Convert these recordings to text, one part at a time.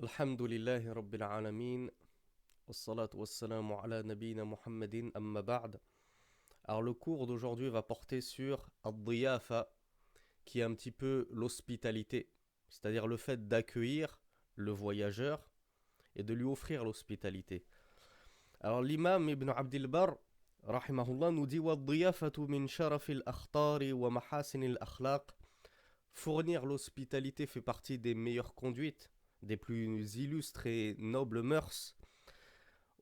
Alhamdulillahi Rabbil Alamin, wassalatu wassalamu ala nabina Muhammadin amma ba'd. Alors le cours d'aujourd'hui va porter sur ad-diyafa, qui est un petit peu l'hospitalité, c'est-à-dire le fait d'accueillir le voyageur et de lui offrir l'hospitalité. Alors l'imam Ibn Abdil Barr, rahimahullah, nous dit wad-diyafatu min sharafil akhtari wa mahasinil akhlaq. Fournir l'hospitalité fait partie des meilleures conduites, des plus illustres et nobles mœurs.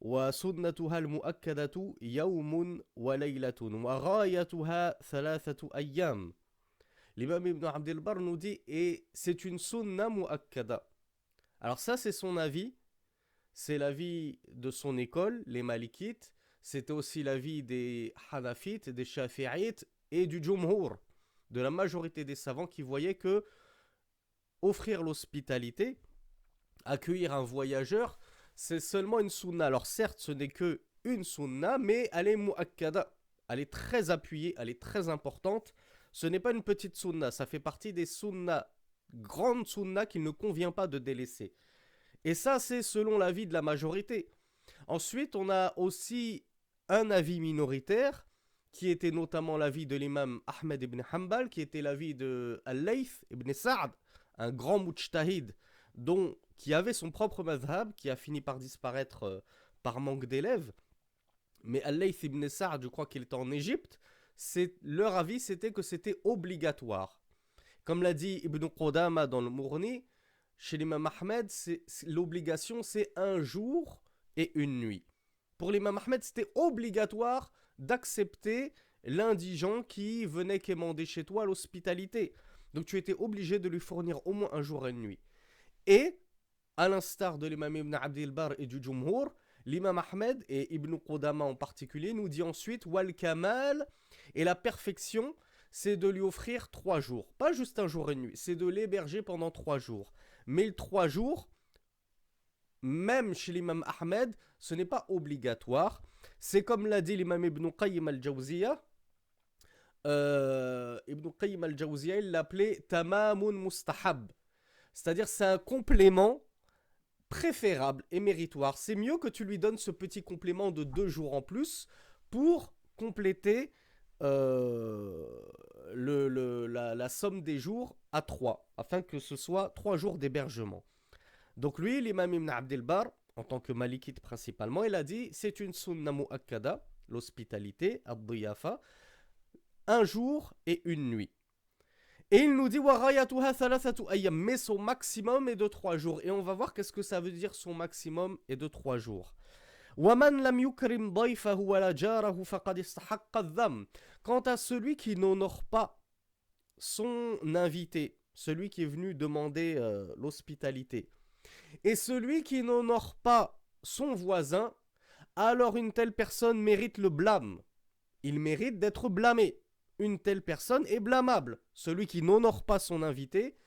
وسنتها المؤكدة يوم وليلة وغايتها ثلاثة أيام. L'imam Ibn Abdel Bar nous dit, et c'est une sunna mu'akkada. Alors ça c'est son avis, c'est l'avis de son école, les Malikites, c'était aussi l'avis des Hanafites, des Shafi'ites et du Jumhur, de la majorité des savants qui voyaient que offrir l'hospitalité, accueillir un voyageur, c'est seulement une sunna. Alors certes, ce n'est que une sunna, mais elle est mu'akkada. Elle est très appuyée, elle est très importante. Ce n'est pas une petite sunna, ça fait partie des sunnas, grandes sunnas qu'il ne convient pas de délaisser. Et ça, c'est selon l'avis de la majorité. Ensuite, on a aussi un avis minoritaire, qui était notamment l'avis de l'imam Ahmed ibn Hanbal, qui était l'avis de Al-Layth ibn Sa'd, un grand mujtahid, qui avait son propre madhab, qui a fini par disparaître par manque d'élèves. Mais Al-Layth ibn Sa'd, je crois qu'il était en Égypte, leur avis c'était que c'était obligatoire. Comme l'a dit Ibn Qudama dans le Mourni, chez l'imam Ahmed, l'obligation c'est un jour et une nuit. Pour l'imam Ahmed, c'était obligatoire d'accepter l'indigent qui venait quémander chez toi l'hospitalité. Donc tu étais obligé de lui fournir au moins un jour et une nuit. Et, à l'instar de l'imam Ibn Abdil Bar et du Jumhur, l'imam Ahmed et Ibn Qudama en particulier nous dit ensuite wal kamal, et la perfection, c'est de lui offrir 3 jours. Pas juste un jour et une nuit, c'est de l'héberger pendant 3 jours. Mais les 3 jours, même chez l'imam Ahmed, ce n'est pas obligatoire. C'est comme l'a dit l'imam Ibn Qayyim al-Jawziyya. Ibn Qayyim al-Jawziyya, il l'appelait tamamun mustahab. C'est-à-dire c'est un complément préférable et méritoire. C'est mieux que tu lui donnes ce petit complément de 2 jours en plus pour compléter la somme des jours à 3, afin que ce soit 3 jours d'hébergement. Donc lui, l'imam Ibn Abdel Bar, en tant que malikite principalement, il a dit c'est une sunna mu'akkada, l'hospitalité, ad-diyafa, un jour et une nuit. Et il nous dit mais son maximum est de 3 jours. Et on va voir qu'est-ce que ça veut dire son maximum est de 3 jours. Quant à celui qui n'honore pas son invité, celui qui est venu demander l'hospitalité, et celui qui n'honore pas son voisin, alors une telle personne mérite le blâme. Il mérite d'être blâmé. Une telle personne est blâmable. Celui qui n'honore pas son invité,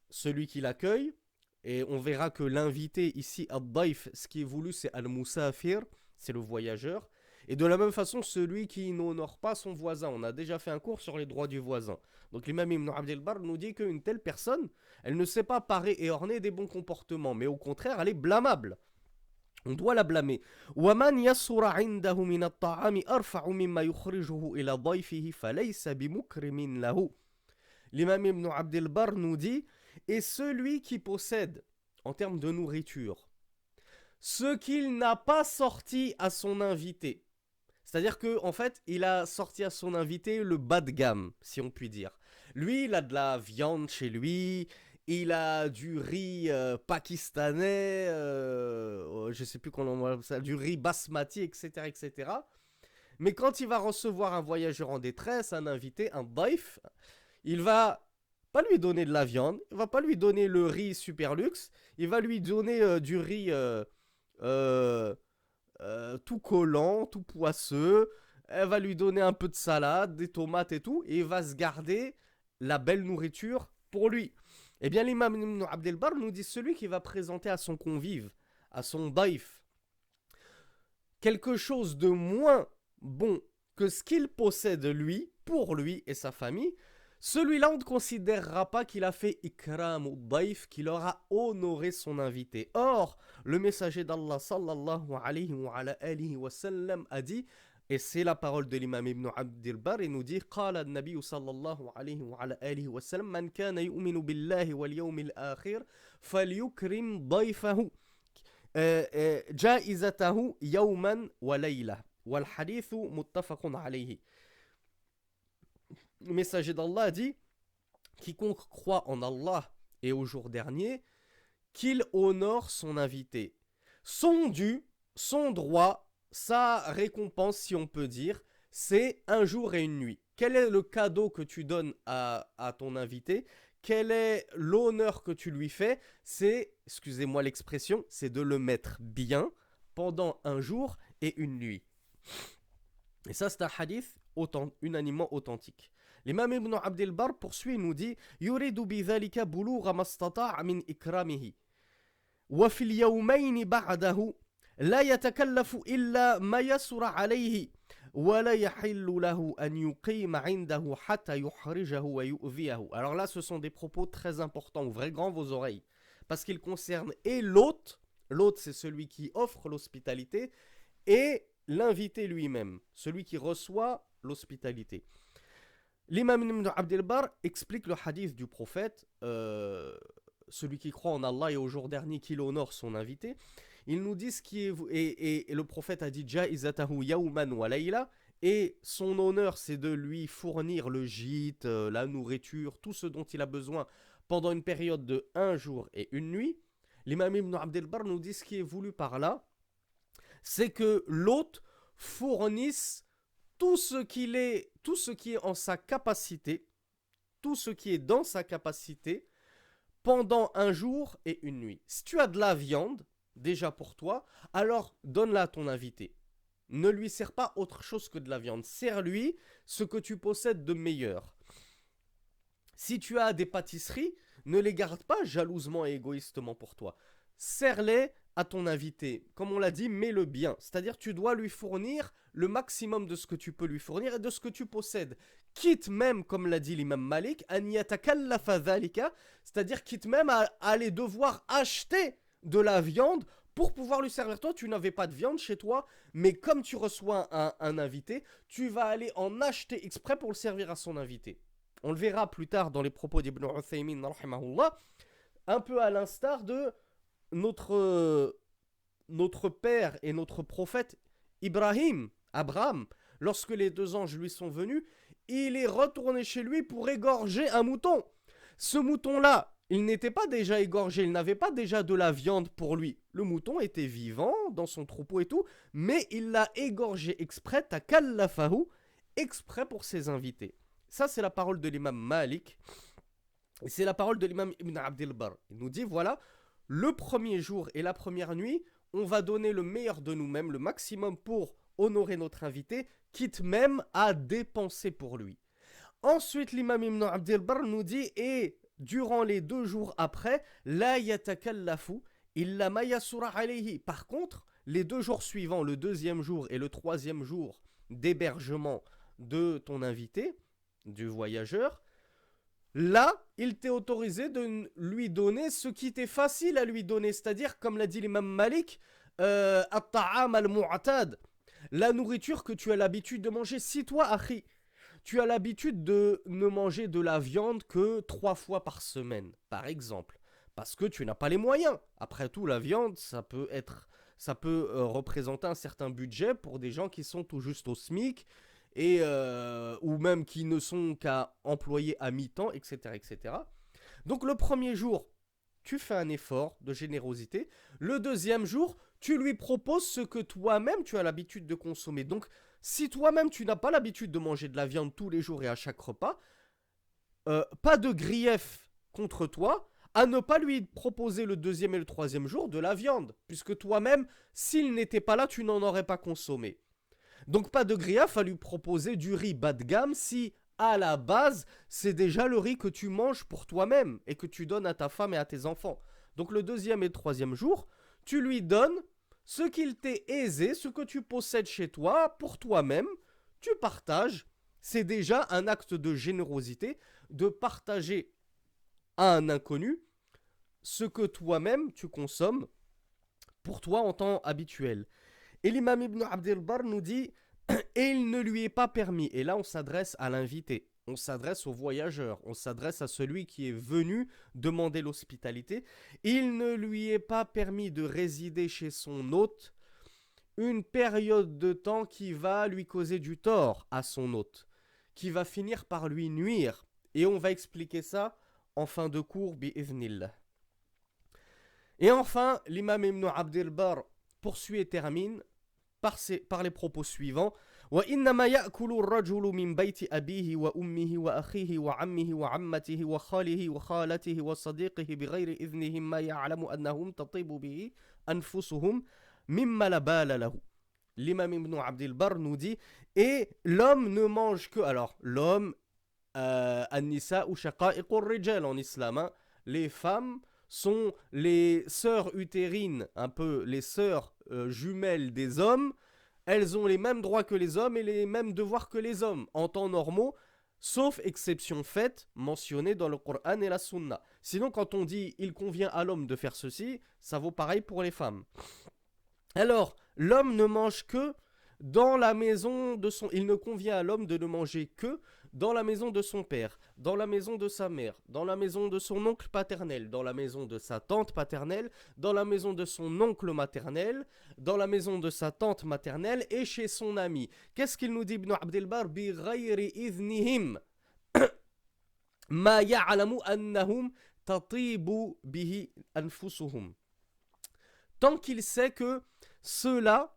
celui qui l'accueille, et on verra que l'invité ici, ad-daif, ce qui est voulu, c'est al-musafir, c'est le voyageur. Et de la même façon, celui qui n'honore pas son voisin. On a déjà fait un cours sur les droits du voisin. Donc l'imam Ibn Abdel Bar nous dit qu'une telle personne, elle ne sait pas parer et orner des bons comportements, mais au contraire, elle est blâmable. On doit la blâmer. وَمَنْ يَسُرَ عِنْدَهُ مِنَ الطَّعَامِ أَرْفَعُ مِمَّا يُخْرِجُهُ إِلَى ضَيْفِهِ فَلَيْسَ بِمُكْرِمٍ لَهُ. L'imam Ibn Abdel Bar nous dit, et celui qui possède, en termes de nourriture, ce qu'il n'a pas sorti à son invité. C'est-à-dire que en fait, il a sorti à son invité le bas de gamme, si on peut dire. Lui, il a de la viande chez lui, il a du riz pakistanais, je sais plus comment on appelle ça, du riz basmati, etc., etc. Mais quand il va recevoir un voyageur en détresse, un invité, un daif, il va pas lui donner de la viande, il va pas lui donner le riz super luxe, il va lui donner du riz euh, tout collant, tout poisseux. Elle va lui donner un peu de salade, des tomates et tout, et il va se garder la belle nourriture pour lui. Eh bien, l'imam Ibn Abdel Bar nous dit celui qui va présenter à son convive, à son daif, quelque chose de moins bon que ce qu'il possède lui, pour lui et sa famille, celui-là on ne considérera pas qu'il a fait ikram ou daif, qu'il aura honoré son invité. Or, le messager d'Allah sallallahu alayhi wa sallam a dit, et c'est la parole de l'imam Ibn Abdil Bar, il nous dit قال النبي صلى الله عليه وعلى آله وسلم من كان يؤمن بالله واليوم الآخر فليكرم ضيفه جائزته يوما وليلة والحديث متفق عليه. Le messager d'Allah a dit, quiconque croit en Allah et au jour dernier, qu'il honore son invité. Son dû, son droit, sa récompense, si on peut dire, c'est un jour et une nuit. Quel est le cadeau que tu donnes à ton invité? Quel est l'honneur que tu lui fais? C'est, excusez-moi l'expression, c'est de le mettre bien pendant un jour et une nuit. Et ça, c'est un hadith unanimement authentique. L'imam Ibn Abdil Bar poursuit et nous dit يريد بذلك بلوغ ما استطاع من إكرامه وفي اليومين بعده لا يتكلف إلا ما يسر عليه ولا يحل له أن يقيم عنده حتى يحرجه ويؤذيه. Alors là, ce sont des propos très importants. Ouvrez grand vos oreilles. Parce qu'ils concernent et l'hôte, l'hôte c'est celui qui offre l'hospitalité, et l'invité lui-même, celui qui reçoit l'hospitalité. L'imam Ibn Abdil Bar explique le hadith du prophète, celui qui croit en Allah et au jour dernier qu'il honore son invité. Il nous dit ce qui est, et le prophète a dit Ja'izatahu yawman wa layla, et son honneur c'est de lui fournir le gîte, la nourriture, tout ce dont il a besoin pendant une période de un jour et une nuit. L'imam Ibn Abdil Bar nous dit ce qui est voulu par là, c'est que l'hôte fournisse tout ce qui est en sa capacité, tout ce qui est dans sa capacité pendant un jour et une nuit. Si tu as de la viande, déjà pour toi, alors donne-la à ton invité. Ne lui sers pas autre chose que de la viande. Sers-lui ce que tu possèdes de meilleur. Si tu as des pâtisseries, ne les garde pas jalousement et égoïstement pour toi. Sers-les à ton invité. Comme on l'a dit, mets-le bien. C'est-à-dire tu dois lui fournir le maximum de ce que tu peux lui fournir et de ce que tu possèdes. Quitte même, comme l'a dit l'imam Malik, c'est-à-dire quitte même à aller devoir acheter de la viande pour pouvoir lui servir. Toi, tu n'avais pas de viande chez toi, mais comme tu reçois un invité, tu vas aller en acheter exprès pour le servir à son invité. On le verra plus tard dans les propos d'Ibn Uthaymin, un peu à l'instar de notre père et notre prophète Abraham, lorsque les deux anges lui sont venus, il est retourné chez lui pour égorger un mouton. Ce mouton-là, il n'était pas déjà égorgé, il n'avait pas déjà de la viande pour lui. Le mouton était vivant dans son troupeau et tout, mais il l'a égorgé exprès, takallafahu, exprès pour ses invités. Ça, c'est la parole de l'imam Malik, et c'est la parole de l'imam Ibn Abdil Bar. Il nous dit, voilà, le premier jour et la première nuit, on va donner le meilleur de nous-mêmes, le maximum pour honorer notre invité, quitte même à dépenser pour lui. Ensuite, l'imam Ibn Abdil Bar nous dit, et durant les 2 jours après, la yatakallafu illa ma yasura alayhi. Par contre, les 2 jours suivants, le 2e jour et le 3e jour d'hébergement de ton invité, du voyageur, là, il t'est autorisé de lui donner ce qui t'est facile à lui donner, c'est-à-dire, comme l'a dit l'imam Malik, at-ta'am al-mu'atad, la nourriture que tu as l'habitude de manger. Si toi, Akhi, tu as l'habitude de ne manger de la viande que 3 fois par semaine, par exemple, parce que tu n'as pas les moyens. Après tout, la viande, ça peut représenter un certain budget pour des gens qui sont tout juste au SMIC, et ou même qui ne sont qu'à employer à mi-temps, etc., etc. Donc le premier jour, tu fais un effort de générosité. Le 2e jour, tu lui proposes ce que toi-même tu as l'habitude de consommer. Donc si toi-même tu n'as pas l'habitude de manger de la viande tous les jours et à chaque repas, pas de grief contre toi à ne pas lui proposer le 2e et le 3e jour de la viande, puisque toi-même, s'il n'était pas là, tu n'en aurais pas consommé. Donc pas de grief à lui proposer du riz bas de gamme si à la base c'est déjà le riz que tu manges pour toi-même et que tu donnes à ta femme et à tes enfants. Donc le 2e et le 3e jour, tu lui donnes ce qu'il t'est aisé, ce que tu possèdes chez toi pour toi-même, tu partages, c'est déjà un acte de générosité de partager à un inconnu ce que toi-même tu consommes pour toi en temps habituel. Et l'imam Ibn Abd al-Barr nous dit et il ne lui est pas permis. Et là, on s'adresse à l'invité, on s'adresse au voyageur, on s'adresse à celui qui est venu demander l'hospitalité. Il ne lui est pas permis de résider chez son hôte une période de temps qui va lui causer du tort à son hôte, qui va finir par lui nuire. Et on va expliquer ça en fin de cours, bi'idhnillah. Et enfin, l'imam Ibn Abd al-Barr poursuit et termine par les propos suivants. وإنما يأكل الرجل من بيت أبيه وأمه وأخيه وعمه وعمته وخاله وخالته وصديقه بغير إذنهم ما يعلم أنهم تطيب به أنفسهم مما لا بال له. L'imam Ibn Abd al-Barr nous dit et l'homme ne mange que, alors l'homme an-nisa ou shaqa'iqur rijal en islam, hein, les femmes sont les sœurs utérines, un peu les sœurs jumelles des hommes. Elles ont les mêmes droits que les hommes et les mêmes devoirs que les hommes en temps normaux, sauf exception faite mentionnée dans le Coran et la Sunna. Sinon, quand on dit il convient à l'homme de faire ceci, ça vaut pareil pour les femmes. Alors, l'homme ne mange que dans la maison de son... Il ne convient à l'homme de ne manger que dans la maison de son père, dans la maison de sa mère, dans la maison de son oncle paternel, dans la maison de sa tante paternelle, dans la maison de son oncle maternel, dans la maison de sa tante maternelle et chez son ami. Qu'est-ce qu'il nous dit Ibn Abd al-Barr? Bi ghayri idhnihim ma ya'lamu annahum tatibu bihi anfusuhum. Tant qu'il sait que cela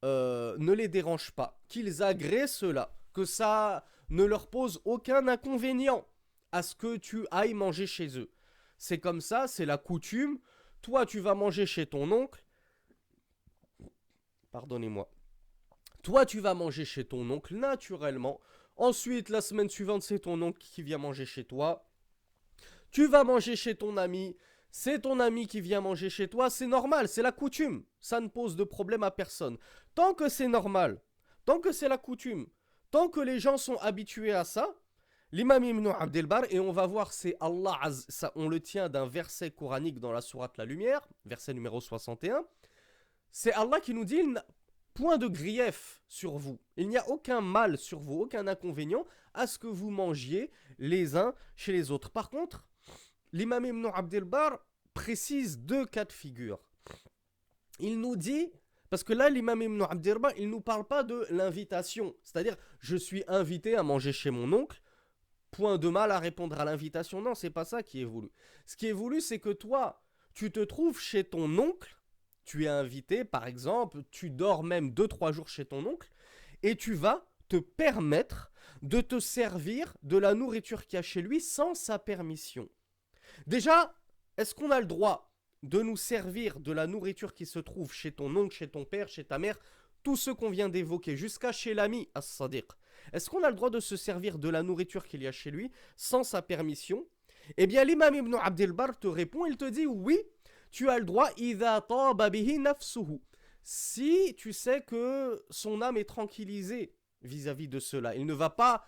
ne les dérange pas, qu'ils agréent cela, que ça ne leur pose aucun inconvénient à ce que tu ailles manger chez eux. C'est comme ça, c'est la coutume. Toi, tu vas manger chez ton oncle. Pardonnez-moi. Toi, tu vas manger chez ton oncle naturellement. Ensuite, la semaine suivante, c'est ton oncle qui vient manger chez toi. Tu vas manger chez ton ami. C'est ton ami qui vient manger chez toi. C'est normal, c'est la coutume. Ça ne pose de problème à personne. Tant que c'est normal, tant que c'est la coutume, tant que les gens sont habitués à ça, l'imam Ibn Abd al-Barr, et on va voir, c'est Allah, ça, on le tient d'un verset coranique dans la sourate La Lumière, verset numéro 61, c'est Allah qui nous dit, point de grief sur vous, il n'y a aucun mal sur vous, aucun inconvénient à ce que vous mangiez les uns chez les autres. Par contre, l'imam Ibn Abd al-Barr précise deux cas de figure. Il nous dit... Parce que là, l'imam Ibn Abd al-Barr, il ne nous parle pas de l'invitation. C'est-à-dire, je suis invité à manger chez mon oncle, point de mal à répondre à l'invitation. Non, c'est pas ça qui est voulu. Ce qui est voulu, c'est que toi, tu te trouves chez ton oncle, tu es invité, par exemple, tu dors même 2-3 jours chez ton oncle, et tu vas te permettre de te servir de la nourriture qu'il y a chez lui sans sa permission. Déjà, est-ce qu'on a le droit de nous servir de la nourriture qui se trouve chez ton oncle, chez ton père, chez ta mère, tout ce qu'on vient d'évoquer, jusqu'à chez l'ami as-sadiq? Est-ce qu'on a le droit de se servir de la nourriture qu'il y a chez lui sans sa permission? Eh bien, l'imam Ibn Abd al-Barr te répond, il te dit oui, tu as le droit idha taba bihi nafsuhu. Si tu sais que son âme est tranquillisée vis-à-vis de cela, il ne va pas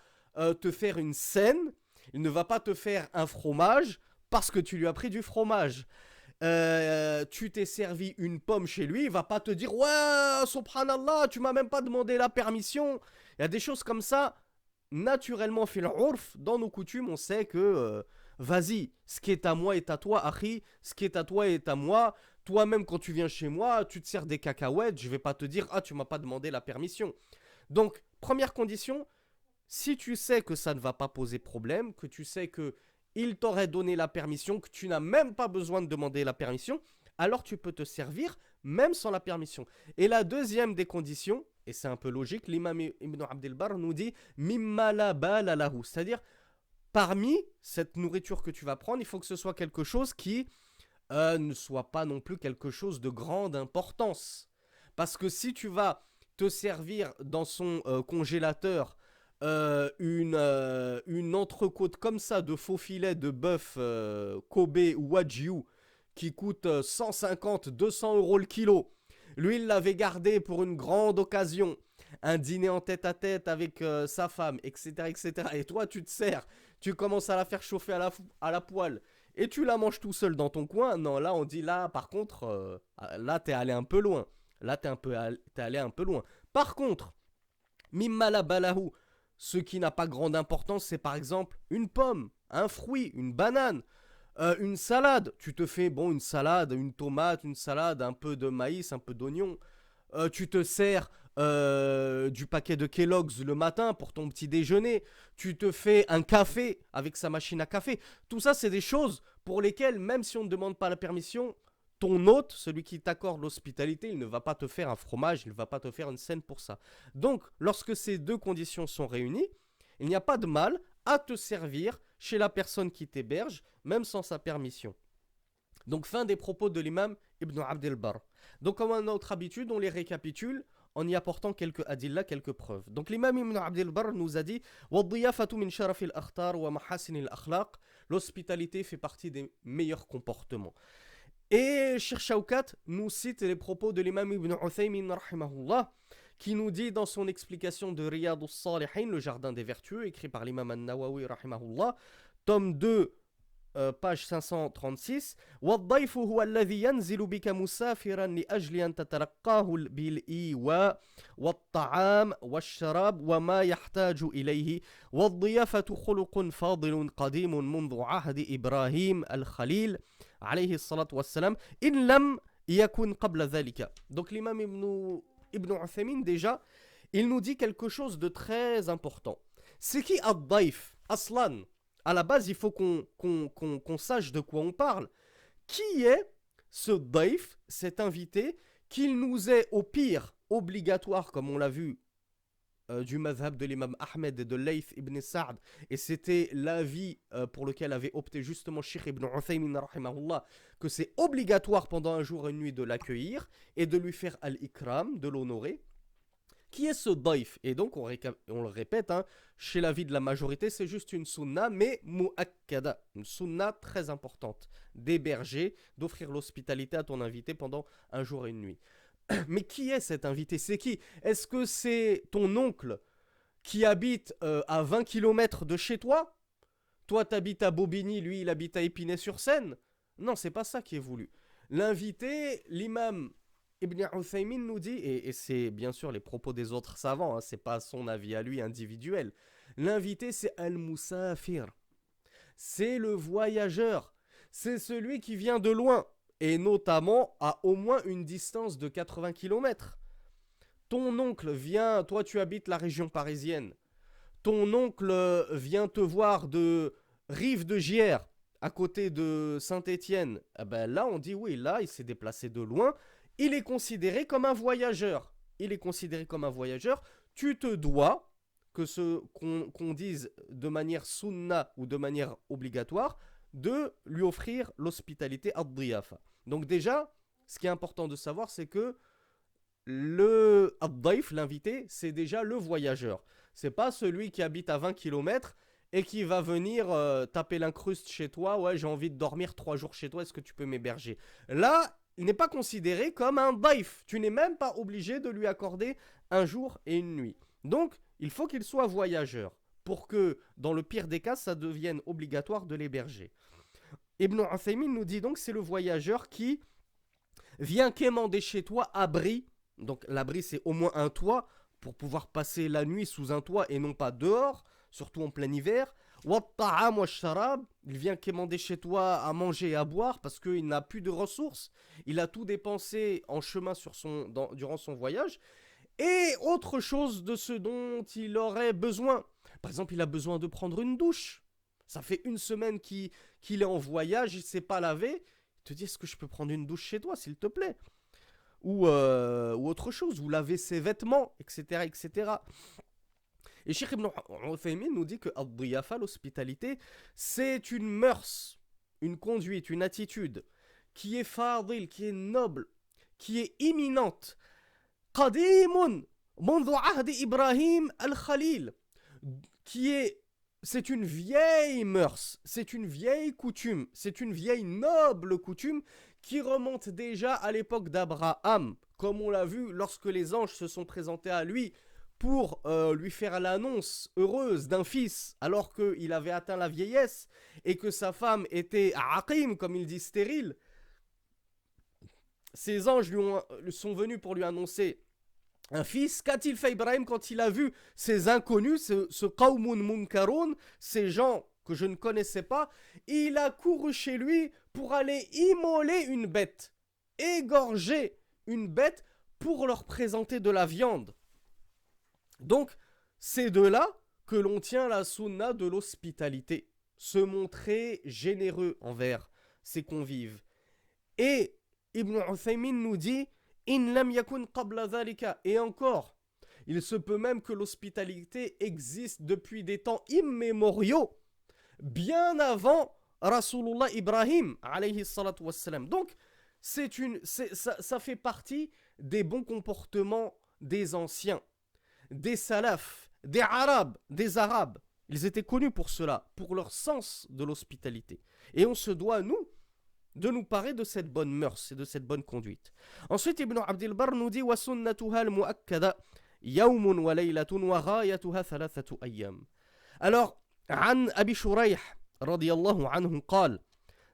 te faire une scène, il ne va pas te faire un fromage parce que tu lui as pris du fromage. Tu t'es servi une pomme chez lui, il va pas te dire ouais, subhanallah, tu m'as même pas demandé la permission. Il y a des choses comme ça, naturellement, fil urf, dans nos coutumes, on sait que vas-y, ce qui est à moi est à toi, akhi, ce qui est à toi est à moi. Toi-même, quand tu viens chez moi, tu te sers des cacahuètes, je vais pas te dire ah, tu m'as pas demandé la permission. Donc, première condition, si tu sais que ça ne va pas poser problème, que tu sais que il t'aurait donné la permission, que tu n'as même pas besoin de demander la permission, alors tu peux te servir même sans la permission. Et la deuxième des conditions, et c'est un peu logique, l'imam Ibn Abd al-Barr nous dit « Mimma la bala lahu », c'est-à-dire parmi cette nourriture que tu vas prendre, il faut que ce soit quelque chose qui ne soit pas non plus quelque chose de grande importance. Parce que si tu vas te servir dans son congélateur une entrecôte comme ça de faux filet de bœuf Kobe ou Wagyu qui coûte 150-200 € le kilo. Lui, il l'avait gardé pour une grande occasion. un dîner en tête-à-tête avec sa femme, etc., etc., et toi, tu te sers, tu commences à la faire chauffer à la poêle, et tu la manges tout seul dans ton coin, non, là, on dit, là, par contre, là, t'es allé un peu loin. Là, t'es allé un peu loin. Par contre, Mimma balahu, ce qui n'a pas grande importance, c'est par exemple une pomme, un fruit, une banane, une salade. Tu te fais, bon, une salade, une tomate, une salade, un peu de maïs, un peu d'oignon. Tu te sers du paquet de Kellogg's le matin pour ton petit déjeuner. Tu te fais un café avec sa machine à café. Tout ça, c'est des choses pour lesquelles, même si on ne demande pas la permission, ton hôte, celui qui t'accorde l'hospitalité, il ne va pas te faire un fromage, il ne va pas te faire une scène pour ça. Donc, lorsque ces deux conditions sont réunies, il n'y a pas de mal à te servir chez la personne qui t'héberge, même sans sa permission. Donc, fin des propos de l'imam Ibn Abd al-Barr. Donc, comme à notre habitude, on les récapitule en y apportant quelques adillas, quelques preuves. Donc, l'imam Ibn Abd al-Barr nous a dit L'hospitalité fait partie des meilleurs comportements. Et Shir Shaukat nous cite les propos de l'imam Ibn Uthaymin rahimahullah, qui nous dit dans son explication de Riyad al-Salihin, le jardin des vertueux, écrit par l'imam al-Nawawi rahimahullah, tome 2, page 536. والضيف هو الذي ينزل بك مسافرا لأجل أن تتلقاه بالإيواء والطعام والشراب وما يحتاج إليه والضيافة خلق فاضل قديم منذ عهد إبراهيم الخليل عليه الصلاة والسلام إن لم يكن قبل ذلك. Donc l'imam Ibn Uthaymin déjà, il nous dit quelque chose de très important. C'est qui ad-daif Aslan. À la base, il faut qu'on sache de quoi on parle. Qui est ce daif, cet invité, qu'il nous est au pire obligatoire, comme on l'a vu, du madhab de l'imam Ahmed et de Layth ibn Sa'd, et c'était l'avis pour lequel avait opté justement Sheikh ibn Uthaymin rahimahullah, que c'est obligatoire pendant un jour et une nuit de l'accueillir et de lui faire al-ikram, de l'honorer. Qui est ce daif? Et donc, on le répète, hein, chez l'avis de la majorité, c'est juste une sunna, mais mu'akkada, une sunna très importante, d'héberger, d'offrir l'hospitalité à ton invité pendant un jour et une nuit. Mais qui est cet invité? C'est qui? Est-ce que c'est ton oncle qui habite à 20 km de chez toi? Toi, t'habites à Bobigny, lui, il habite à Épinay-sur-Seine? Non, c'est pas ça qui est voulu. L'invité, l'imam Ibn Uthaymin nous dit, et c'est bien sûr les propos des autres savants, hein, c'est pas son avis à lui individuel. L'invité, c'est Al-Musafir. C'est le voyageur. C'est celui qui vient de loin, et notamment à au moins une distance de 80 km. Ton oncle vient, toi tu habites la région parisienne, ton oncle vient te voir de Rive-de-Gier, à côté de Saint-Étienne, eh ben là on dit oui, là il s'est déplacé de loin, il est considéré comme un voyageur. Il est considéré comme un voyageur. Tu te dois, qu'on dise de manière sunna ou de manière obligatoire, de lui offrir l'hospitalité ad-diyafa. Donc déjà, ce qui est important de savoir, c'est que le ad-daif, l'invité, c'est déjà le voyageur. C'est pas celui qui habite à 20 km et qui va venir taper l'incruste chez toi. Ouais, j'ai envie de dormir 3 jours chez toi, est-ce que tu peux m'héberger? Là, il n'est pas considéré comme un daif. Tu n'es même pas obligé de lui accorder un jour et une nuit. Donc, il faut qu'il soit voyageur pour que, dans le pire des cas, ça devienne obligatoire de l'héberger. Ibn Uthaymin nous dit donc c'est le voyageur qui vient quémander chez toi abri. Donc, l'abri, c'est au moins un toit pour pouvoir passer la nuit sous un toit et non pas dehors, surtout en plein hiver. Il vient quémander chez toi à manger et à boire parce qu'il n'a plus de ressources. Il a tout dépensé en chemin durant son voyage. Et autre chose de ce dont il aurait besoin. Par exemple, il a besoin de prendre une douche. Ça fait une semaine qu'il est en voyage, il ne s'est pas lavé. Il te dit, est-ce que je peux prendre une douche chez toi, s'il te plaît? Ou autre chose, ou laver ses vêtements, etc. etc. Et Cheikh Ibn Uthaymin nous dit que Ad-Diyafa, l'hospitalité, c'est une mœurs, une conduite, une attitude qui est fadil, qui est noble, qui est imminente. Qadimun منذ عهد Ibrahim al-Khalil, c'est une vieille mœurs, c'est une vieille coutume, c'est une vieille noble coutume qui remonte déjà à l'époque d'Abraham, comme on l'a vu lorsque les anges se sont présentés à lui pour lui faire l'annonce heureuse d'un fils alors qu'il avait atteint la vieillesse et que sa femme était aqim, comme il dit, stérile. Ces anges sont venus pour lui annoncer un fils. Qu'a-t-il fait Ibrahim quand il a vu ces inconnus, ce qawmun munkarun, ces gens que je ne connaissais pas? Il a couru chez lui pour aller immoler une bête, égorger une bête pour leur présenter de la viande. Donc, c'est de là que l'on tient la sunna de l'hospitalité, se montrer généreux envers ses convives. Et Ibn Uthaymin nous dit In lam yakun qabla dhalika. Et encore, il se peut même que l'hospitalité existe depuis des temps immémoriaux, bien avant Rasulullah Ibrahim alayhi salatu wassalam. Donc, ça fait partie des bons comportements des anciens, des salafs, des arabes, Ils étaient connus pour cela, pour leur sens de l'hospitalité. Et on se doit, nous, de nous parer de cette bonne mœurs et de cette bonne conduite. Ensuite, Ibn Abdil Barr nous dit وَسُنَّتُهَا الْمُؤَكَّدَةُ يَوْمٌ وَلَيْلَةٌ وَغَايَتُهَا ثَلَاثَةُ أَيَّامٍ. Alors, عن أبي شريح رضي الله عنه قال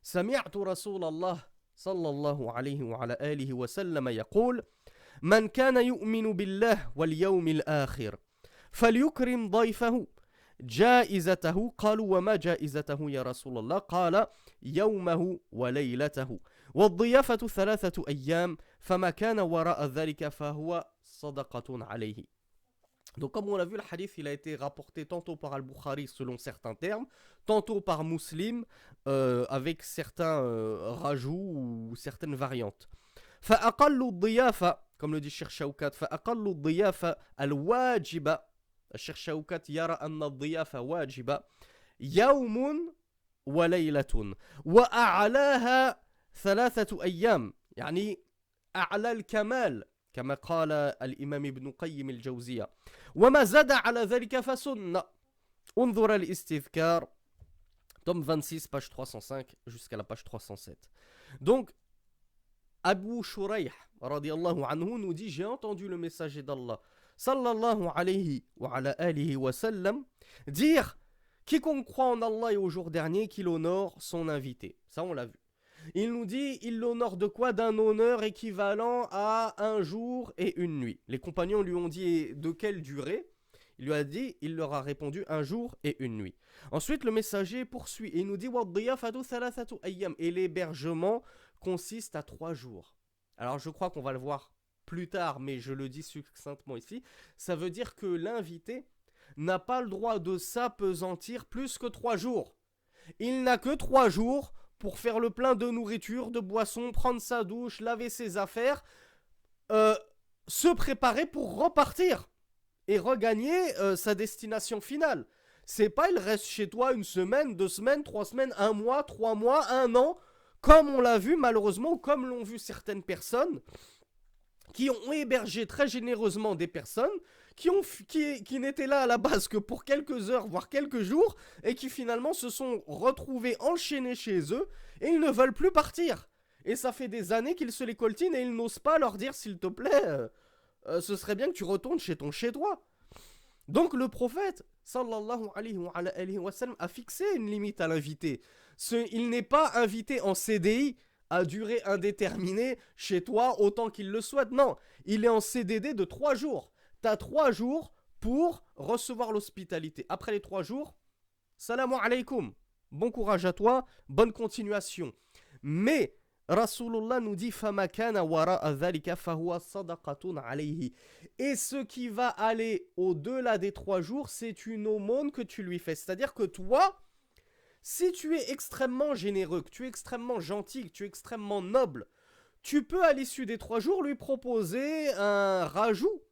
سمعت رسول الله صلى الله عليه وعلى آله وسلم يقول من كان يؤمن بالله واليوم الآخر فليكرم ضيفه جائزته. قالوا وما جائزته يا رسول الله؟ قال يومه وليلته والضيافة 3 أيام فما كان وراء ذلك فهو صدقة عليه. Donc comme on l'a vu, le hadith il a été rapporté tantôt par Al-Bukhari selon certains termes, tantôt par Muslim avec certains rajouts ou certaines variantes. فأقل الضيافة, comme le dit Cheikh Shawkat, فأقل الضيافة الواجبة, الشيخ شوكت يرى أن الضيافة واجبة يوم وليلة وأعلاها 3 أيام, يعني أعلى الكمال كما قال الإمام ابن قيم الجوزية. وما زاد على ذلك فسنة. انظر الاستذكار, tome 26, page 305 jusqu'à la page 307. Donc, Abu Shuraih radiyallahu anhu nous dit: j'ai entendu le messager d'Allah sallallahu alayhi wa ala alihi wa sallam dire: quiconque croit en Allah et au jour dernier, qu'il honore son invité. Ça, on l'a vu. Il nous dit, il l'honore de quoi? D'un honneur équivalent à un jour et une nuit. Les compagnons lui ont dit de quelle durée? Il lui a dit, il leur a répondu un jour et une nuit. Ensuite, le messager poursuit et il nous dit et l'hébergement consiste à 3 jours. Alors, je crois qu'on va le voir plus tard, mais je le dis succinctement ici. Ça veut dire que l'invité n'a pas le droit de s'appesantir plus que 3 jours. Il n'a que 3 jours pour faire le plein de nourriture, de boissons, prendre sa douche, laver ses affaires, se préparer pour repartir et regagner sa destination finale. C'est pas il reste chez toi 1 semaine, 2 semaines, 3 semaines, 1 mois, 3 mois, 1 an, comme on l'a vu malheureusement, comme l'ont vu certaines personnes qui ont hébergé très généreusement des personnes qui n'étaient là à la base que pour quelques heures, voire quelques jours, et qui finalement se sont retrouvés enchaînés chez eux, et ils ne veulent plus partir. Et ça fait des années qu'ils se les coltinent, et ils n'osent pas leur dire, s'il te plaît, ce serait bien que tu retournes chez ton chez-toi. Donc le prophète, sallallahu alayhi wa sallam, a fixé une limite à l'invité. Il n'est pas invité en CDI à durée indéterminée chez toi autant qu'il le souhaite. Non, il est en CDD de 3 jours. T'as 3 jours pour recevoir l'hospitalité. Après les 3 jours, salam alaykoum. Bon courage à toi, bonne continuation. Mais Rasulullah nous dit فَمَا كَانَ وَرَاءَ ذَلِكَ فَهُوَ صَدَقَةٌ عَلَيْهِ. Et ce qui va aller au-delà des 3 jours, c'est une aumône que tu lui fais. C'est-à-dire que toi, si tu es extrêmement généreux, que tu es extrêmement gentil, que tu es extrêmement noble, tu peux à l'issue des 3 jours lui proposer un rajout,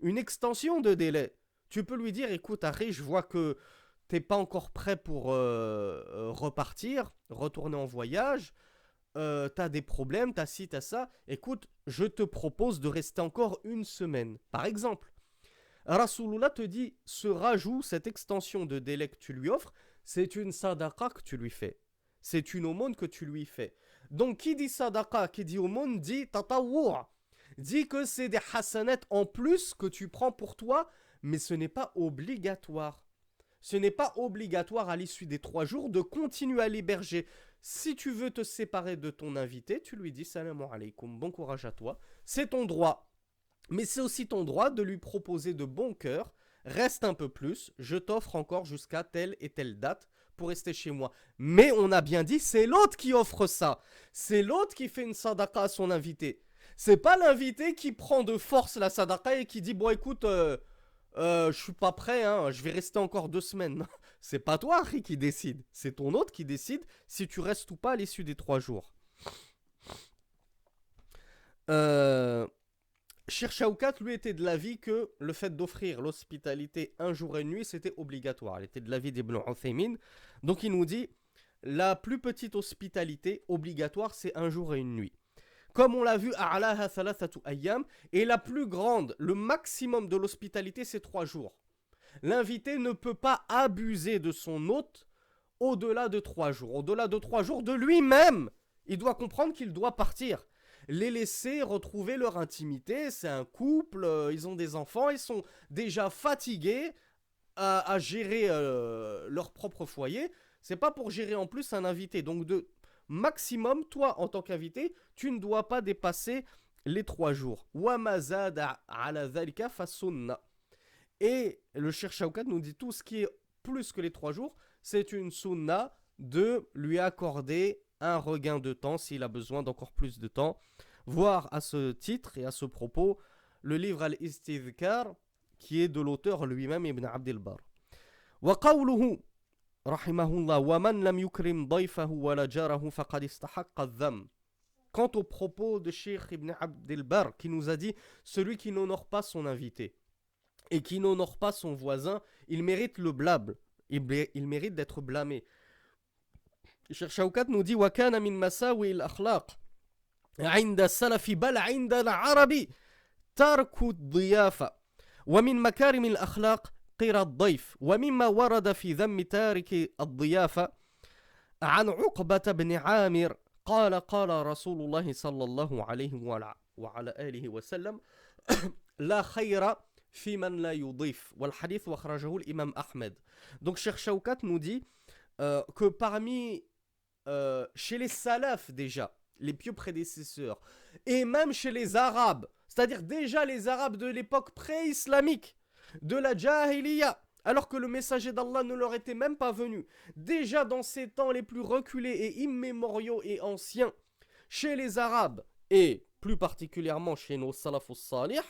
une extension de délai. Tu peux lui dire, écoute Harry, je vois que t'es pas encore prêt pour repartir, retourner en voyage, t'as des problèmes, t'as ci, t'as ça, écoute, je te propose de rester encore 1 semaine. Par exemple, Rasulullah te dit, ce rajout, cette extension de délai que tu lui offres, c'est une sadaqa que tu lui fais. C'est une aumône que tu lui fais. Donc, qui dit sadaqa, qui dit aumône, dit tatawwu'. Dit que c'est des hasanat en plus que tu prends pour toi, mais ce n'est pas obligatoire. Ce n'est pas obligatoire à l'issue des 3 jours de continuer à l'héberger. Si tu veux te séparer de ton invité, tu lui dis salam alaikum, bon courage à toi. C'est ton droit. Mais c'est aussi ton droit de lui proposer de bon cœur. Reste un peu plus, je t'offre encore jusqu'à telle et telle date pour rester chez moi. Mais on a bien dit, c'est l'autre qui offre ça. C'est l'autre qui fait une sadaqa à son invité. C'est pas l'invité qui prend de force la sadaqa et qui dit bon écoute, je suis pas prêt, hein, je vais rester encore 2 semaines. C'est pas toi, Harry, qui décide. C'est ton hôte qui décide si tu restes ou pas à l'issue des 3 jours. Shir Shaukat, lui, était de l'avis que le fait d'offrir l'hospitalité un jour et une nuit, c'était obligatoire. Il était de l'avis d'Ibn Uthaymin. Donc il nous dit, la plus petite hospitalité obligatoire, c'est un jour et une nuit. Comme on l'a vu, a'laha thalathatu ayyam, et la plus grande, le maximum de l'hospitalité, c'est 3 jours. L'invité ne peut pas abuser de son hôte au-delà de 3 jours. Au-delà de 3 jours de lui-même, il doit comprendre qu'il doit partir. Les laisser retrouver leur intimité, c'est un couple, ils ont des enfants, ils sont déjà fatigués à gérer leur propre foyer. C'est pas pour gérer en plus un invité. Donc de maximum, toi en tant qu'invité, tu ne dois pas dépasser les 3 jours. Wa mazada ala dhalika fasunna. Et le Cheikh Shaukat nous dit tout ce qui est plus que les 3 jours, c'est une sunna de lui accorder un regain de temps s'il a besoin d'encore plus de temps. Voir à ce titre et à ce propos le livre Al-Istidhkar qui est de l'auteur lui-même Ibn Abdel Bar. Wa qawluhu rahimahullah wa man lam yukrim dayfahu wa la jarahu faqad istahaqqa adh-dham. Quant au propos de Cheikh Ibn Abdel Bar qui nous a dit celui qui n'honore pas son invité et qui n'honore pas son voisin, il mérite le blâme, il mérite d'être blâmé. Cheikh Shaukat nous dit wa kana min masawi al-akhlaq عند السلف بل عند العرب ترك الضيافة ومن مكارم الأخلاق قرى الضيف ومما ورد في ذم تارك الضيافة عن عقبة بن عامر قال رسول الله صلى الله عليه وعلى آله وسلم لا خير في من لا يضيف والحديث وخرجه الإمام أحمد. Donc Cheikh Shaukat nous dit que parmi chez les salafs déjà les pieux prédécesseurs, et même chez les Arabes, c'est-à-dire déjà les Arabes de l'époque pré-islamique, de la Jahiliya, alors que le messager d'Allah ne leur était même pas venu, déjà dans ces temps les plus reculés et immémoriaux et anciens, chez les Arabes, et plus particulièrement chez nos salafus salih,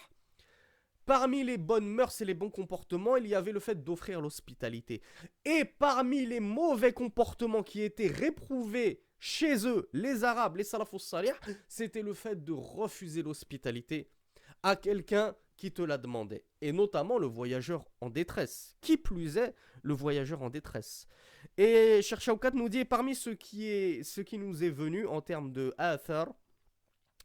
parmi les bonnes mœurs et les bons comportements, il y avait le fait d'offrir l'hospitalité. Et parmi les mauvais comportements qui étaient réprouvés chez eux, les Arabes, les salafus salih, c'était le fait de refuser l'hospitalité à quelqu'un qui te la demandait. Et notamment le voyageur en détresse. Qui plus est, le voyageur en détresse. Et Cheikh Shaukat nous dit, parmi ce qui nous est venu en termes de athar,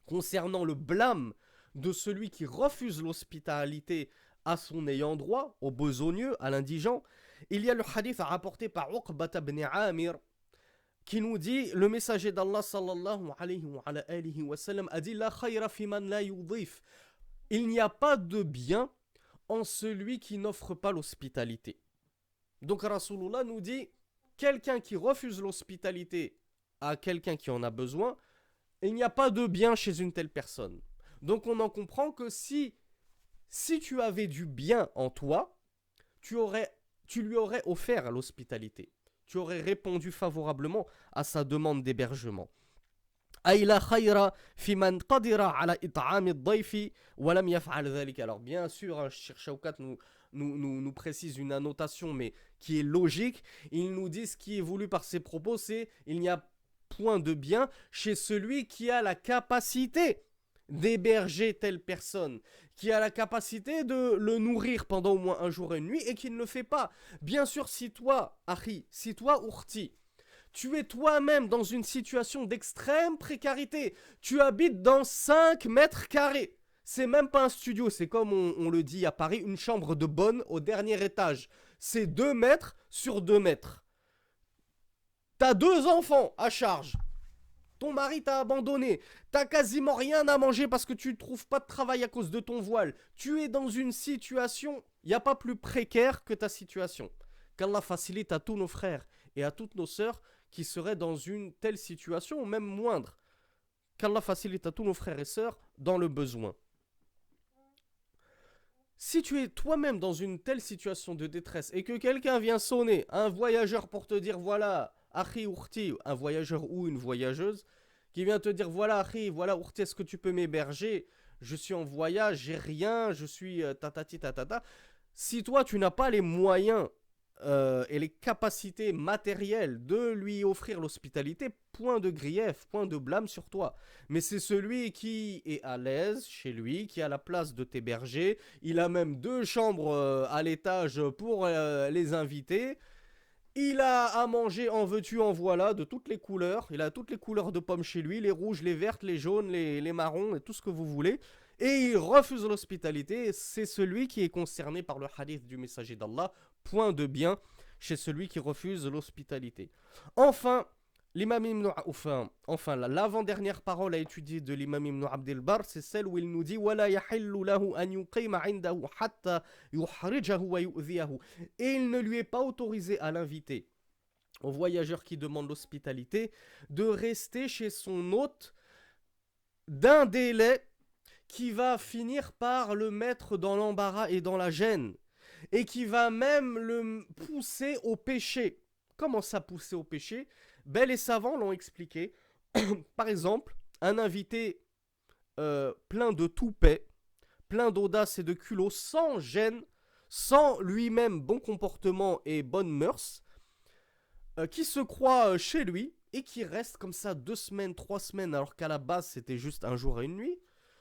concernant le blâme de celui qui refuse l'hospitalité à son ayant droit, au besogneux, à l'indigent, il y a le hadith rapporté par Uqbah ibn Amir, qui nous dit, le messager d'Allah sallallahu alayhi wa sallam a dit, la khayra fi man la yudhif. Il n'y a pas de bien en celui qui n'offre pas l'hospitalité. Donc Rasulullah nous dit, quelqu'un qui refuse l'hospitalité à quelqu'un qui en a besoin, il n'y a pas de bien chez une telle personne. Donc on en comprend que si tu avais du bien en toi, tu lui aurais offert l'hospitalité. Tu aurais répondu favorablement à sa demande d'hébergement. Alors bien sûr, Cheikh Shaukat nous précise une annotation, mais qui est logique. Il nous dit ce qui est voulu par ses propos, c'est il n'y a point de bien chez celui qui a la capacité d'héberger telle personne, qui a la capacité de le nourrir pendant au moins un jour et une nuit et qui ne le fait pas. Bien sûr, si toi, Akhi, si toi, Urti, tu es toi-même dans une situation d'extrême précarité, tu habites dans 5 mètres carrés, c'est même pas un studio, c'est comme on le dit à Paris, une chambre de bonne au dernier étage. C'est 2 mètres sur 2 mètres. T'as 2 enfants à charge. ton mari t'a abandonné, t'as quasiment rien à manger parce que tu ne trouves pas de travail à cause de ton voile, tu es dans une situation, il n'y a pas plus précaire que ta situation. Qu'Allah facilite à tous nos frères et à toutes nos sœurs qui seraient dans une telle situation ou même moindre. Qu'Allah facilite à tous nos frères et sœurs dans le besoin. Si tu es toi-même dans une telle situation de détresse et que quelqu'un vient sonner, un voyageur pour te dire voilà, Akhi Ourti, un voyageur ou une voyageuse, qui vient te dire voilà Akhi, voilà Ourti, est-ce que tu peux m'héberger? Je suis en voyage, j'ai rien, je suis tatati tatata. Si toi tu n'as pas les moyens et les capacités matérielles de lui offrir l'hospitalité, point de grief, point de blâme sur toi. Mais c'est celui qui est à l'aise chez lui, qui a la place de t'héberger. Il a même 2 chambres à l'étage pour les invités. Il a à manger en veux-tu en voilà de toutes les couleurs. Il a toutes les couleurs de pommes chez lui, les rouges, les vertes, les jaunes, les marrons et tout ce que vous voulez. Et il refuse l'hospitalité. C'est celui qui est concerné par le hadith du messager d'Allah. Point de bien chez celui qui refuse l'hospitalité. Enfin, l'imam Ibn enfin l'avant-dernière parole à étudier de l'imam Ibn Abdel Bar, c'est celle où il nous dit وَلَا يَحِلُّ لَهُ أَنْ يُقِيمَ عِنْدَهُ حَتَّى يُحْرِجَهُ وَيُؤْذِيَهُ. Et il ne lui est pas autorisé à l'inviter, au voyageur qui demande l'hospitalité, de rester chez son hôte d'un délai qui va finir par le mettre dans l'embarras et dans la gêne, et qui va même le pousser au péché. Comment ça, pousser au péché? Ben, les savants l'ont expliqué. Par exemple, un invité plein de toupet, plein d'audace et de culot, sans gêne, sans lui-même bon comportement et bonnes mœurs, qui se croit chez lui et qui reste comme ça 2 semaines, 3 semaines, alors qu'à la base c'était juste un jour et une nuit.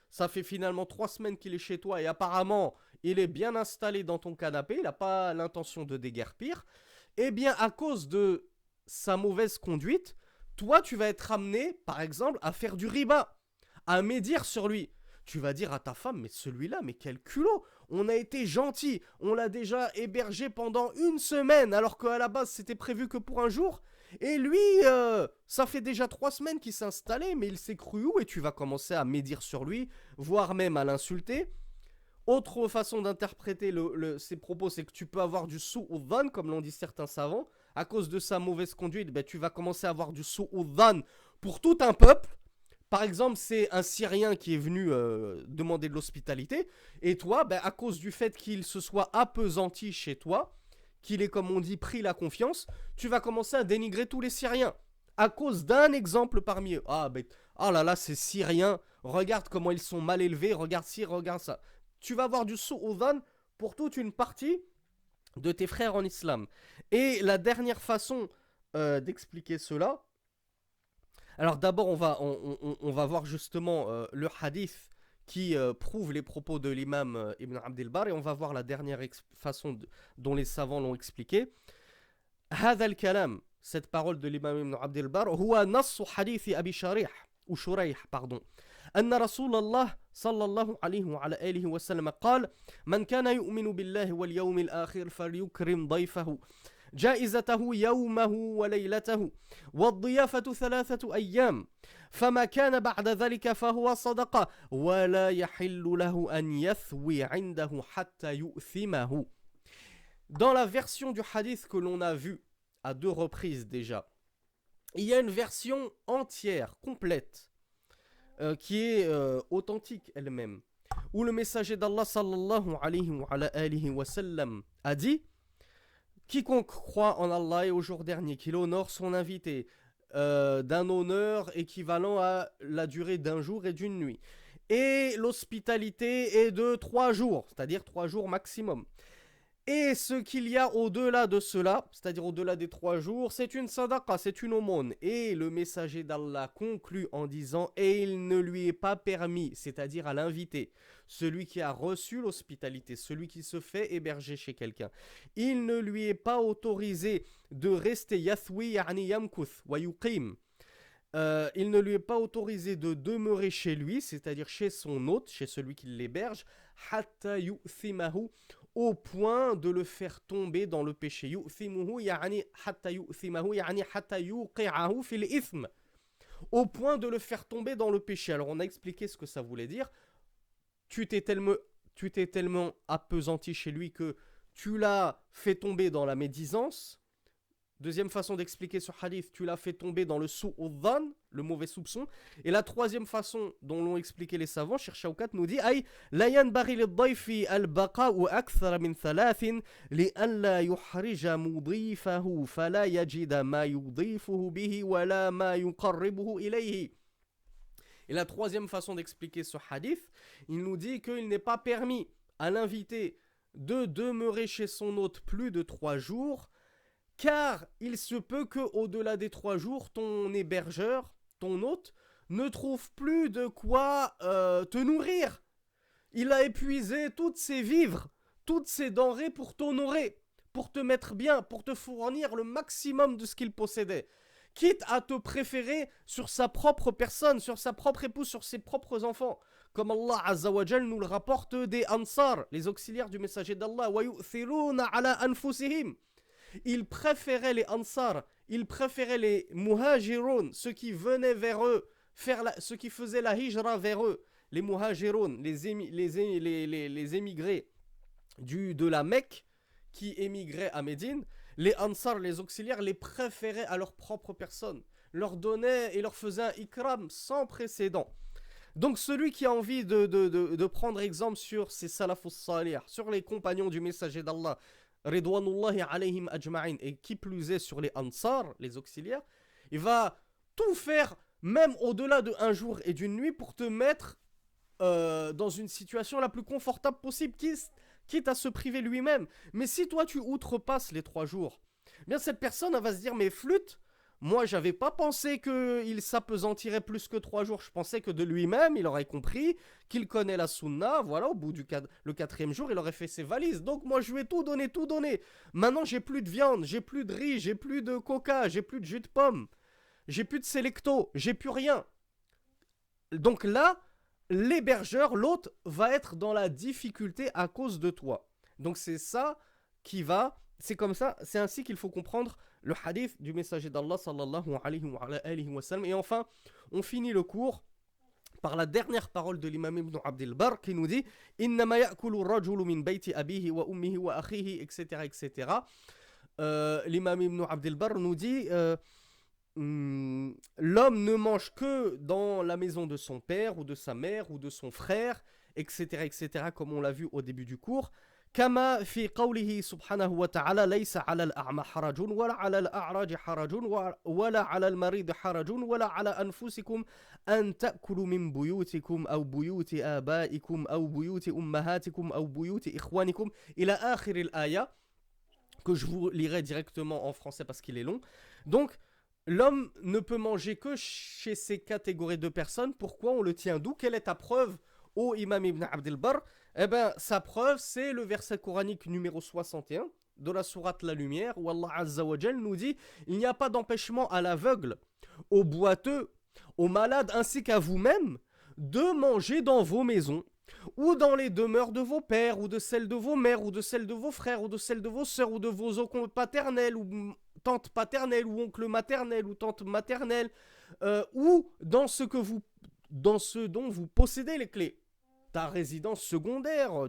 Ça fait finalement 3 semaines qu'il est chez toi et apparemment il est bien installé dans ton canapé, il n'a pas l'intention de déguerpir. Eh bien, à cause de sa mauvaise conduite, toi tu vas être amené, par exemple, à faire du riba, à médire sur lui. Tu vas dire à ta femme, mais celui-là, mais quel culot! On a été gentil, on l'a déjà hébergé pendant 1 semaine, alors qu'à la base c'était prévu que pour un jour. Et lui, ça fait déjà 3 semaines qu'il s'est installé, mais il s'est cru où? Et tu vas commencer à médire sur lui, voire même à l'insulter. Autre façon d'interpréter ces propos, c'est que tu peux avoir du sou-udhan, comme l'ont dit certains savants. À cause de sa mauvaise conduite, ben, tu vas commencer à avoir du sou-udhan pour tout un peuple. Par exemple, c'est un Syrien qui est venu demander de l'hospitalité. Et toi, ben, à cause du fait qu'il se soit appesanti chez toi, qu'il ait, comme on dit, pris la confiance, tu vas commencer à dénigrer tous les Syriens. À cause d'un exemple parmi eux. Ah, ben, ah là là, ces Syriens, regarde comment ils sont mal élevés, regarde ci, regarde ça. Tu vas avoir du sou-udhan pour toute une partie de tes frères en islam. Et la dernière façon d'expliquer cela, alors d'abord on va voir justement le hadith qui prouve les propos de l'imam Ibn Abdel Bar, et on va voir la dernière façon dont les savants l'ont expliqué. هذا الكلام, cette parole de l'imam Ibn Abdel Bar, هو نص حديث أبي شريح ou شريح pardon, أن رسول الله صلى الله عليه وعلى آله وسلم قال من كان يؤمن بالله واليوم الآخر فليكرم ضيفه جائزته يومه وليلته والضيافة 3 أيام فما كان بعد ذلك فهو صدقة ولا يحل له أن يثوي عنده حتى يؤثمه. Dans la version du hadith que l'on a vu à 2 reprises déjà, il y a une version entière, complète, qui est authentique elle-même, où le messager d'Allah sallallahu alayhi wa sallam a dit: quiconque croit en Allah et au jour dernier, qu'il honore son invité d'un honneur équivalent à la durée d'un jour et d'une nuit, et l'hospitalité est de 3 jours, c'est-à-dire 3 jours maximum. Et ce qu'il y a au-delà de cela, c'est-à-dire au-delà des 3 jours, c'est une sadaqa, c'est une aumône. Et le messager d'Allah conclut en disant: et il ne lui est pas permis, c'est-à-dire à l'invité, celui qui a reçu l'hospitalité, celui qui se fait héberger chez quelqu'un, il ne lui est pas autorisé de rester yathwi yani yamkuth wa yuqim. Il ne lui est pas autorisé de demeurer chez lui, c'est-à-dire chez son hôte, chez celui qui l'héberge, hatta yu'thimahu, au point de le faire tomber dans le péché. Yu'thimuhu yani hatta yu'thimahu yani hatta yuqi'ahu fil ithm. au point de le faire tomber dans le péché. Alors on a expliqué ce que ça voulait dire. Tu t'es tellement appesanti chez lui que tu l'as fait tomber dans la médisance. Deuxième façon d'expliquer ce hadith, tu l'as fait tomber dans le su'udhan, le mauvais soupçon. Et la troisième façon dont l'ont expliqué les savants, Cheikh Shawkat nous dit Aïe, la yanbaghi lid-dayfi al-baqa'u akthara min thalathin li'an la yuhrija mudhifahu fala yajida ma yudhifuhu bihi wala ma yuqarribuhu ilayhi. Et la troisième façon d'expliquer ce hadith, il nous dit qu'il n'est pas permis à l'invité de demeurer chez son hôte plus de 3 jours, car il se peut qu'au-delà des 3 jours, ton hébergeur, ton hôte, ne trouve plus de quoi te nourrir. Il a épuisé toutes ses vivres, toutes ses denrées pour t'honorer, pour te mettre bien, pour te fournir le maximum de ce qu'il possédait. Quitte à te préférer sur sa propre personne, sur sa propre épouse, sur ses propres enfants. Comme Allah Azza wa Jal nous le rapporte des Ansar, les auxiliaires du messager d'Allah. وَيُؤْثِرُونَ عَلَىٰ أَنفُسِهِمْ. Ils préféraient les Ansar, ils préféraient les Muhajiroun, ceux qui venaient vers eux, ceux qui faisaient la hijra vers eux, les Muhajiroun, les émigrés de la Mecque qui émigraient à Médine. Les Ansar, les auxiliaires, les préféraient à leur propre personne, leur donnaient et leur faisaient un ikram sans précédent. Donc celui qui a envie de prendre exemple sur ces salafus salih, sur les compagnons du messager d'Allah, Ridwanullahi alayhim ajma'in, et qui plus est sur les Ansar, les auxiliaires, il va tout faire, même au-delà de 1 jour et d'une nuit, pour te mettre dans une situation la plus confortable possible, quitte à se priver lui-même. Mais si toi tu outrepasses les 3 jours, eh bien cette personne elle va se dire mais flûte, moi j'avais pas pensé qu'il s'appesantirait plus que 3 jours, je pensais que de lui-même il aurait compris qu'il connaît la sunna, voilà, au bout le 4e jour il aurait fait ses valises, donc moi je lui ai tout donné, maintenant j'ai plus de viande, j'ai plus de riz, j'ai plus de coca, j'ai plus de jus de pomme, j'ai plus de sélecto, j'ai plus rien. Donc là, l'hébergeur, l'hôte, va être dans la difficulté à cause de toi. Donc c'est ça c'est comme ça, c'est ainsi qu'il faut comprendre le hadith du messager d'Allah sallallahu alayhi wa sallam. Et enfin, on finit le cours par la dernière parole de l'imam Ibn Abd al-Barr qui nous dit Innama ya'kulu rajulu min bayti abihi wa ummihi wa akhihi, etc. L'imam Ibn Abd al-Barr nous dit l'homme ne mange que dans la maison de son père ou de sa mère ou de son frère, etc., comme on l'a vu au début du cours. كما في قوله سبحانه وتعالى ليس على الأعمى حرج ولا على الأعرج حرج ولا على المريض حرج ولا على أنفسكم أن تأكلوا من بيوتكم أو بيوت آبائكم أو بيوت أمهاتكم أو بيوت إخوانكم إلى آخر الآية, que je vous lirai directement en français parce qu'il est long. Donc l'homme ne peut manger que chez ces catégories de personnes. Pourquoi on le tient d'où? Quelle est ta preuve, ô Imam Ibn Abd al-Barr? Eh bien, sa preuve, c'est le verset coranique numéro 61 de la sourate La Lumière, où Allah Azza wa Jal nous dit « Il n'y a pas d'empêchement à l'aveugle, aux boiteux, aux malades, ainsi qu'à vous-même, de manger dans vos maisons, ou dans les demeures de vos pères, ou de celles de vos mères, ou de celles de vos frères, ou de celles de vos sœurs, ou de vos oncles paternels, ou tantes paternelles, ou oncles maternels, ou tantes maternelles, ou dans ce dont vous possédez les clés. Ta résidence secondaire, ou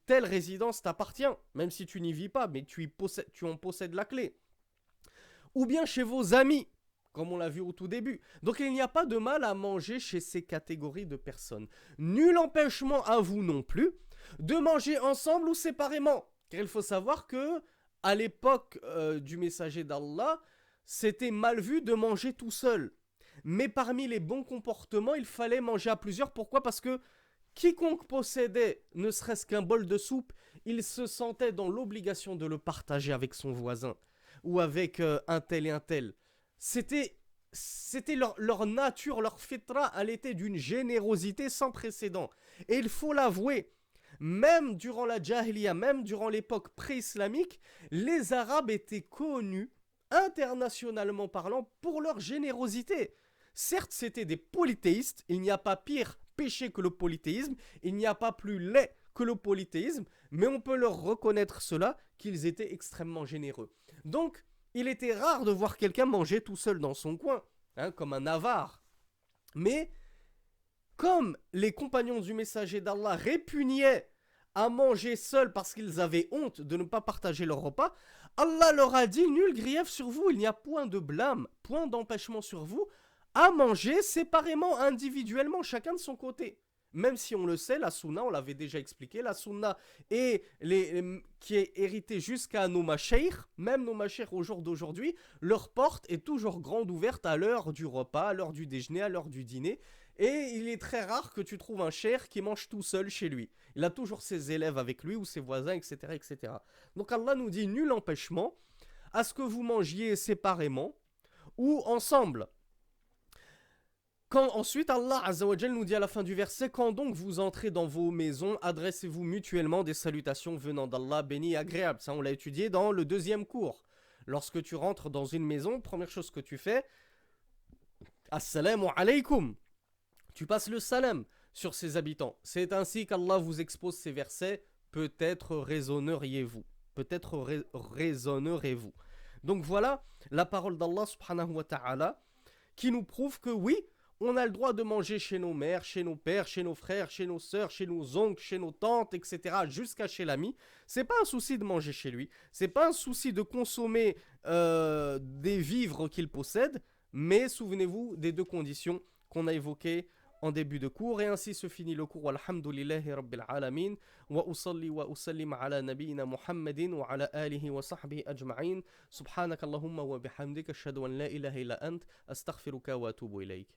telle résidence t'appartient, même si tu n'y vis pas, mais tu en possèdes la clé. Ou bien chez vos amis, comme on l'a vu au tout début. Donc il n'y a pas de mal à manger chez ces catégories de personnes. Nul empêchement à vous non plus de manger ensemble ou séparément. Car il faut savoir que à l'époque du messager d'Allah, c'était mal vu de manger tout seul. Mais parmi les bons comportements, il fallait manger à plusieurs. Pourquoi? Parce que quiconque possédait ne serait-ce qu'un bol de soupe, il se sentait dans l'obligation de le partager avec son voisin ou avec un tel et un tel. C'était leur nature, leur fitra, elle était d'une générosité sans précédent. Et il faut l'avouer, même durant la Jahiliya, même durant l'époque pré-islamique, les Arabes étaient connus, internationalement parlant, pour leur générosité. Certes, c'était des polythéistes, il n'y a pas pire péché que le polythéisme, il n'y a pas plus laid que le polythéisme, mais on peut leur reconnaître cela, qu'ils étaient extrêmement généreux. Donc, il était rare de voir quelqu'un manger tout seul dans son coin. hein, comme un avare. Mais comme les compagnons du messager d'Allah répugnaient à manger seuls parce qu'ils avaient honte de ne pas partager leur repas, Allah leur a dit: nul grief sur vous, il n'y a point de blâme, point d'empêchement sur vous, à manger séparément, individuellement, chacun de son côté. Même si on le sait, la sunna, on l'avait déjà expliqué, la sunna qui est héritée jusqu'à nos mashaykh, même nos mashaykh au jour d'aujourd'hui, leur porte est toujours grande ouverte à l'heure du repas, à l'heure du déjeuner, à l'heure du dîner. Et il est très rare que tu trouves un cheikh qui mange tout seul chez lui. Il a toujours ses élèves avec lui ou ses voisins, etc., etc. Donc Allah nous dit nul empêchement à ce que vous mangiez séparément ou ensemble. Quand ensuite Allah Azzawajal nous dit à la fin du verset: quand donc vous entrez dans vos maisons, adressez-vous mutuellement des salutations venant d'Allah béni et agréable. Ça, on l'a étudié dans le deuxième cours. Lorsque tu rentres dans une maison, première chose que tu fais: Assalamu alaykum. Tu passes le salam sur ses habitants. C'est ainsi qu'Allah vous expose ces versets. Peut-être raisonneriez-vous. Peut-être raisonnerez-vous. Donc voilà la parole d'Allah subhanahu wa ta'ala qui nous prouve que oui, on a le droit de manger chez nos mères, chez nos pères, chez nos frères, chez nos sœurs, chez nos oncles, chez nos tantes, etc. jusqu'à chez l'ami. C'est pas un souci de manger chez lui. C'est pas un souci de consommer des vivres qu'il possède. Mais souvenez-vous des deux conditions qu'on a évoquées en début de cours. Et ainsi se finit le cours. Walhamdulillahi Rabbil Alamin. Wa usalli wa usallim ala nabiyyina Muhammadin wa ala alihi wa sahbihi ajma'in. Subhanakallahumma wa bihamdika ashhadu an la ilaha illa ant astaghfiruka wa atubu ilayk.